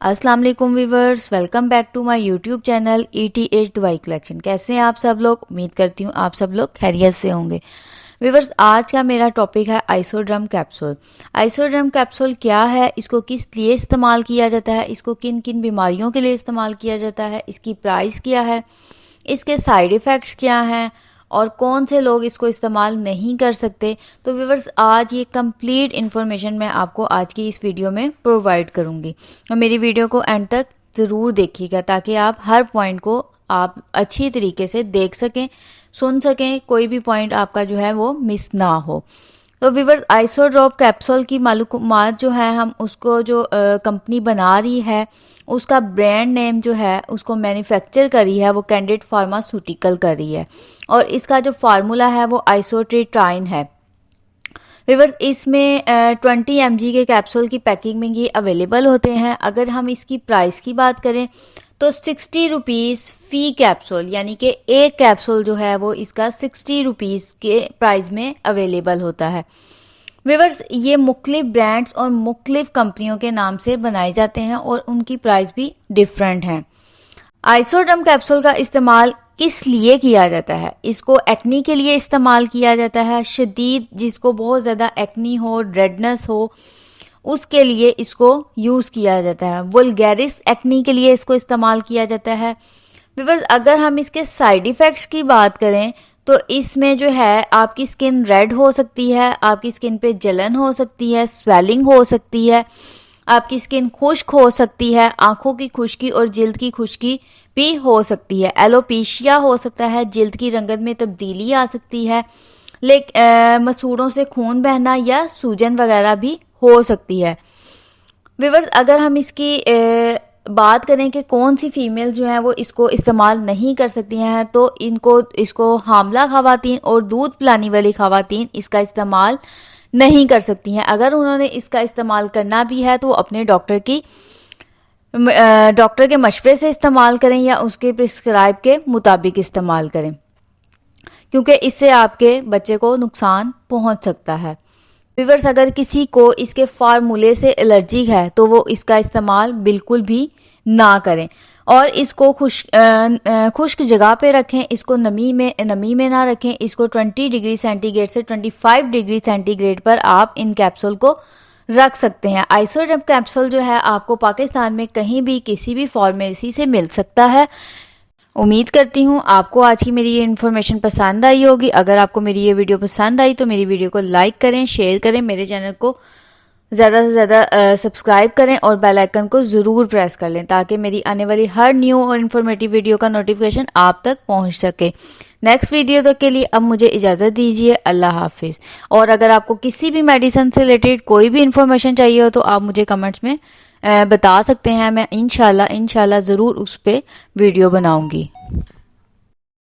अस्सलाम वालेकुम viewers, welcome back to my YouTube channel ETH दवाई कलेक्शन। कैसे हैं आप सब लोग? उम्मीद करती हूँ आप सब लोग खैरियत से होंगे। व्यूवर्स, आज का मेरा टॉपिक है आइसोड्रम कैप्सूल। आइसोड्रम कैप्सूल क्या है, इसको किस लिए इस्तेमाल किया जाता है, इसको किन किन बीमारियों के लिए इस्तेमाल किया जाता है, इसकी प्राइस क्या है, इसके साइड इफ़ेक्ट्स क्या हैं और कौन से लोग इसको इस्तेमाल नहीं कर सकते। तो व्यूवर्स, आज ये कंप्लीट इन्फॉर्मेशन मैं आपको आज की इस वीडियो में प्रोवाइड करूँगी और मेरी वीडियो को एंड तक ज़रूर देखिएगा ताकि आप हर पॉइंट को आप अच्छी तरीके से देख सकें, सुन सकें, कोई भी पॉइंट आपका जो है वो मिस ना हो। तो व्यूवर्स, आइसोड्रॉप कैप्सूल की मालूमात जो है, हम उसको जो कंपनी बना रही है उसका ब्रांड नेम जो है उसको मैन्युफैक्चर करी है वो कैंडिड फार्मास्यूटिकल कर रही है और इसका जो फार्मूला है वो आइसोट्रेटाइन है। व्यूवर्स, इसमें 20 mg के कैप्सूल की पैकिंग में ये अवेलेबल होते हैं। अगर हम इसकी प्राइस की बात करें तो 60 रुपीज़ फ़ी कैप्सूल, यानी कि एक कैप्सूल जो है वो इसका 60 रुपीज़ के प्राइस में अवेलेबल होता है। व्यूवर्स, ये मुख्तलिफ ब्रांड्स और मुख्तलिफ कंपनियों के नाम से बनाए जाते हैं और उनकी प्राइस भी डिफरेंट है। आइसोड्रम कैप्सूल का इस्तेमाल किस लिए किया जाता है? इसको एक्नी के लिए इस्तेमाल किया जाता है। शदीद जिसको बहुत ज़्यादा एक्नी हो, रेडनेस हो, उसके लिए इसको यूज़ किया जाता है। वुल्गैरिस एक्नी के लिए इसको इस्तेमाल किया जाता है। व्यूवर्स, अगर हम इसके साइड इफ़ेक्ट्स की बात करें तो इसमें जो है आपकी स्किन रेड हो सकती है, आपकी स्किन पे जलन हो सकती है, स्वेलिंग हो सकती है, आपकी स्किन खुश्क हो सकती है, आंखों की खुश्की और जिल्द की खुश्की भी हो सकती है, एलोपेशिया हो सकता है, जिल्द की रंगत में तब्दीली आ सकती है, मसूड़ों से खून बहना या सूजन वगैरह भी हो सकती है। व्यूवर्स, अगर हम इसकी बात करें कि कौन सी फीमेल जो है वो इसको इस्तेमाल नहीं कर सकती हैं, तो इसको हामला खवातीन और दूध पिलाने वाली खवातीन इसका इस्तेमाल नहीं कर सकती हैं। अगर उन्होंने इसका इस्तेमाल करना भी है तो वो अपने डॉक्टर के मशवरे से इस्तेमाल करें या उसके प्रिस्क्राइब के मुताबिक इस्तेमाल करें, क्योंकि इससे आपके बच्चे को नुकसान पहुंच सकता है। व्यूवर्स, अगर किसी को इसके फार्मूले से एलर्जी है तो वो इसका इस्तेमाल बिल्कुल भी ना करें और इसको खुश्क जगह पे रखें। इसको नमी में ना रखें। इसको 20 डिग्री सेंटीग्रेड से 25 डिग्री सेंटीग्रेड पर आप इन कैप्सूल को रख सकते हैं। आइसोड्रम कैप्सूल जो है आपको पाकिस्तान में कहीं भी किसी भी फार्मेसी से मिल सकता है। उम्मीद करती हूँ आपको आज की मेरी ये इन्फॉर्मेशन पसंद आई होगी। अगर आपको मेरी ये वीडियो पसंद आई तो मेरी वीडियो को लाइक करें, शेयर करें, मेरे चैनल को ज़्यादा से ज़्यादा सब्सक्राइब करें और बेल आइकन को ज़रूर प्रेस कर लें ताकि मेरी आने वाली हर न्यू और इन्फॉर्मेटिव वीडियो का नोटिफिकेशन आप तक पहुंच सके। नेक्स्ट वीडियो तक के लिए अब मुझे इजाज़त दीजिए। अल्लाह हाफिज़। और अगर आपको किसी भी मेडिसिन से रिलेटेड कोई भी इन्फॉर्मेशन चाहिए हो तो आप मुझे कमेंट्स में बता सकते हैं। मैं इंशाल्लाह ज़रूर उस पर वीडियो बनाऊंगी।